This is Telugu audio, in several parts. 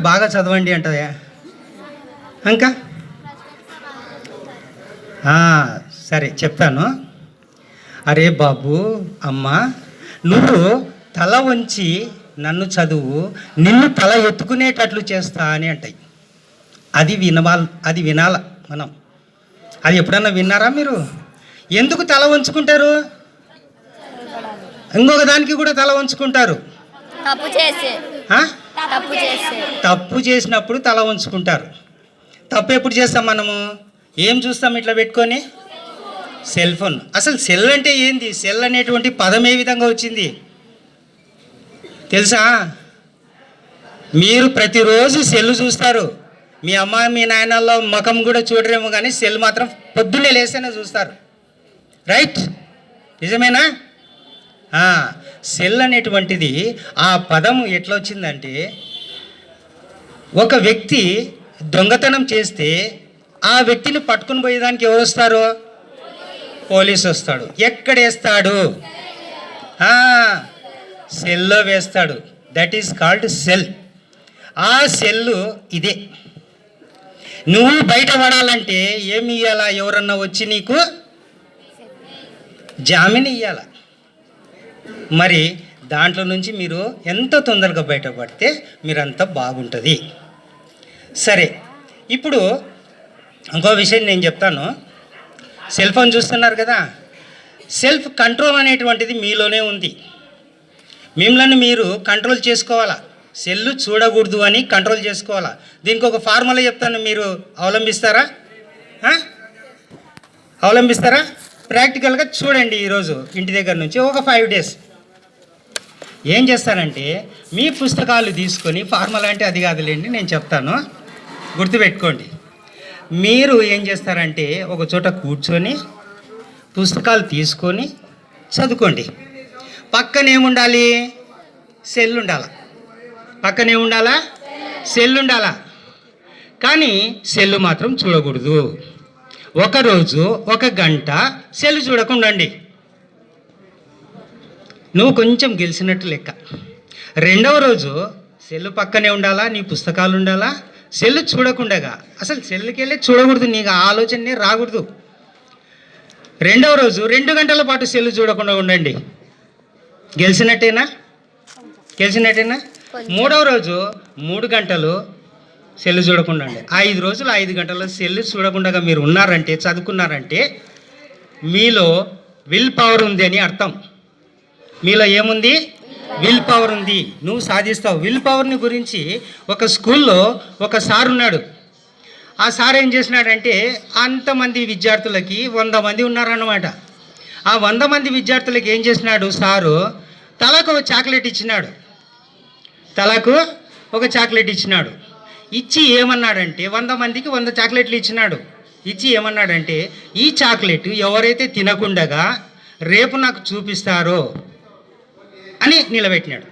బాగా చదవండి అంటదా ఇంకా సరే చెప్తాను. అరే బాబు అమ్మ, నువ్వు తల వంచి నన్ను చదువు, నిన్ను తల ఎత్తుకునేటట్లు చేస్తా అని అంటాయి. అది వినాల మనం. అది ఎప్పుడన్నా విన్నారా మీరు? ఎందుకు తల వంచుకుంటారు? ఇంకొక దానికి కూడా తల వంచుకుంటారు. తప్పు చేసినప్పుడు తల వంచుకుంటారు. తప్పు ఎప్పుడు చేస్తాం మనము? ఏం చూస్తాం ఇట్లా పెట్టుకొని? Cell phone. అసలు సెల్ అంటే ఏంది? సెల్ అనేటువంటి పదం ఏ విధంగా వచ్చింది తెలుసా? మీరు ప్రతిరోజు సెల్ చూస్తారు. మీ అమ్మ మీ నాయనల్లో ముఖం కూడా చూడరేమో, కానీ సెల్ మాత్రం పొద్దున్నే లేస్తేనే చూస్తారు. రైట్? నిజమేనా? సెల్ అనేటువంటిది ఆ పదం ఎట్లా వచ్చిందంటే, ఒక వ్యక్తి దొంగతనం చేస్తే ఆ వ్యక్తిని పట్టుకుని పోయేదానికి ఎవరు వస్తారు? పోలీసు వస్తాడు. ఎక్కడ వేస్తాడు? సెల్లో వేస్తాడు. That is called cell. ఆ సెల్లు ఇదే. నువ్వు బయటపడాలంటే ఏమి ఇవ్వాలా? ఎవరన్నా వచ్చి నీకు జామీన్ ఇవ్వాల. మరి దాంట్లో నుంచి మీరు ఎంత తొందరగా బయటపడితే మీరంతా బాగుంటుంది. సరే, ఇప్పుడు ఇంకో విషయం నేను చెప్తాను. సెల్ ఫోన్ చూస్తున్నారు కదా, సెల్ఫ్ కంట్రోల్ అనేటువంటిది మీలోనే ఉంది. మిమ్మల్ని మీరు కంట్రోల్ చేసుకోవాలా. సెల్లు చూడకూడదు అని కంట్రోల్ చేసుకోవాలా. దీనికి ఒక ఫార్ములా చెప్తాను, మీరు అవలంబిస్తారా? ప్రాక్టికల్గా చూడండి. ఈరోజు ఇంటి దగ్గర నుంచి ఒక 5 days ఏం చేస్తారంటే, మీ పుస్తకాలు తీసుకొని, ఫార్ములా అంటే అది కాదులేండి, నేను చెప్తాను, గుర్తుపెట్టుకోండి. మీరు ఏం చేస్తారంటే ఒక చోట కూర్చొని పుస్తకాలు తీసుకొని చదువుకోండి. పక్కనేముండాలి? సెల్ ఉండాలా. పక్కనేముండాలా? సెల్ ఉండాలా. కానీ సెల్లు మాత్రం చూడకూడదు. ఒకరోజు 1 గంట సెల్ చూడకుండా ఉండండి. నువ్వు కొంచెం గెలిచినట్టు లెక్క. రెండవ రోజు సెల్లు పక్కనే ఉండాలా, నీ పుస్తకాలు ఉండాలా. సెల్లు చూడకుండగా, అసలు సెల్లుకి వెళ్ళి చూడకూడదు, నీకు ఆలోచనే రాకూడదు. రెండవ రోజు 2 గంటల పాటు సెల్లు చూడకుండా ఉండండి. గెలిచినట్టేనా? మూడవ రోజు 3 గంటలు సెల్లు చూడకుండా ఉండండి. 5 రోజులు 5 గంటలు సెల్లు చూడకుండా మీరు ఉన్నారంటే, చదువుకున్నారంటే మీలో విల్ పవర్ ఉంది అని అర్థం. మీలో ఏముంది? విల్ పవర్ ఉంది. నువ్వు సాధిస్తావు. విల్ పవర్ని గురించి ఒక స్కూల్లో ఒక సార్ ఉన్నాడు. ఆ సార్ ఏం చేసినాడంటే, అంతమంది విద్యార్థులకి 100 మంది ఉన్నారన్నమాట. ఆ 100 మంది విద్యార్థులకి ఏం చేసినాడు సారు? తలకు ఒక చాక్లెట్ ఇచ్చినాడు. ఇచ్చి ఏమన్నాడంటే, 100 మందికి 100 చాక్లెట్లు ఇచ్చినాడు. ఇచ్చి ఏమన్నాడంటే, ఈ చాక్లెట్ ఎవరైతే తినకుండగా రేపు నాకు చూపిస్తారో అని నిలబెట్టినాడు.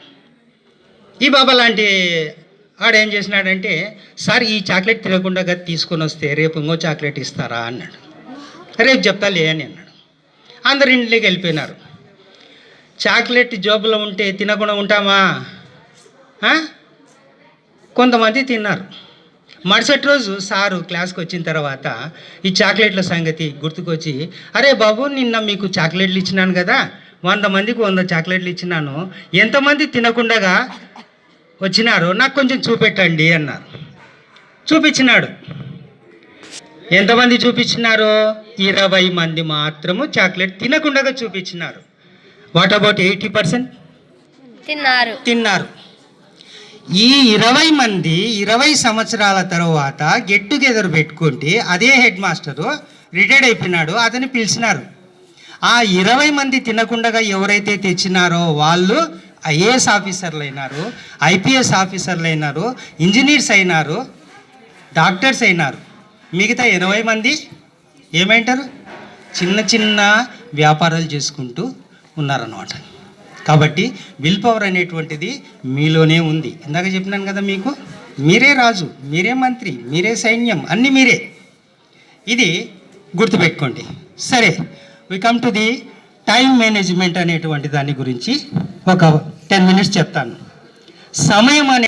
ఈ బాబా లాంటి ఆడేం చేసినాడంటే, సార్ ఈ చాక్లెట్ తినకుండా తీసుకొని వస్తే రేపు ఇంకో చాక్లెట్ ఇస్తారా అన్నాడు. రేపు చెప్తాలే అని అన్నాడు. అందరు ఇంట్లోకి వెళ్ళిపోయినారు. చాక్లెట్ జోబులో ఉంటే తినకుండా ఉంటామా? కొంతమంది తిన్నారు. మరుసటి రోజు సారు క్లాస్కి వచ్చిన తర్వాత ఈ చాక్లెట్ల సంగతి గుర్తుకొచ్చి, అరే బాబు, నిన్న మీకు చాక్లెట్లు ఇచ్చినాను కదా, 100 మందికి 100 చాక్లెట్లు ఇచ్చినాను, ఎంతమంది తినకుండా వచ్చినారో నాకు కొంచెం చూపెట్టండి అన్నారు. చూపించినాడు. ఎంతమంది చూపించినారు? 20 మంది మాత్రము చాక్లెట్ తినకుండా చూపించినారు. What about 80%? తిన్నారు. ఈ 20 మంది 20 సంవత్సరాల తర్వాత గెట్ టుగెదర్ పెట్టుకుంటే అదే హెడ్ మాస్టరు రిటైర్డ్ అయిపోయినాడు, అతన్ని పిలిచినారు. ఆ 20 మంది తినకుండా ఎవరైతే తెచ్చినారో వాళ్ళు ఐఏఎస్ ఆఫీసర్లు అయినారు, ఐపీఎస్ ఆఫీసర్లు అయినారు, ఇంజనీర్స్ అయినారు, డాక్టర్స్ అయినారు. మిగతా 80 మంది ఏమైంటారు? చిన్న వ్యాపారాలు చేసుకుంటూ ఉన్నారన్నమాట. కాబట్టి విల్ పవర్ అనేటువంటిది మీలోనే ఉంది. ఇందాక చెప్పినాను కదా మీకు, మీరే రాజు, మీరే మంత్రి, మీరే సైన్యం, అన్నీ మీరే. ఇది గుర్తుపెట్టుకోండి. సరే, we come to the time management అనేటువంటి దాని గురించి ఒక 10 minutes చెప్తాను. సమయం అనే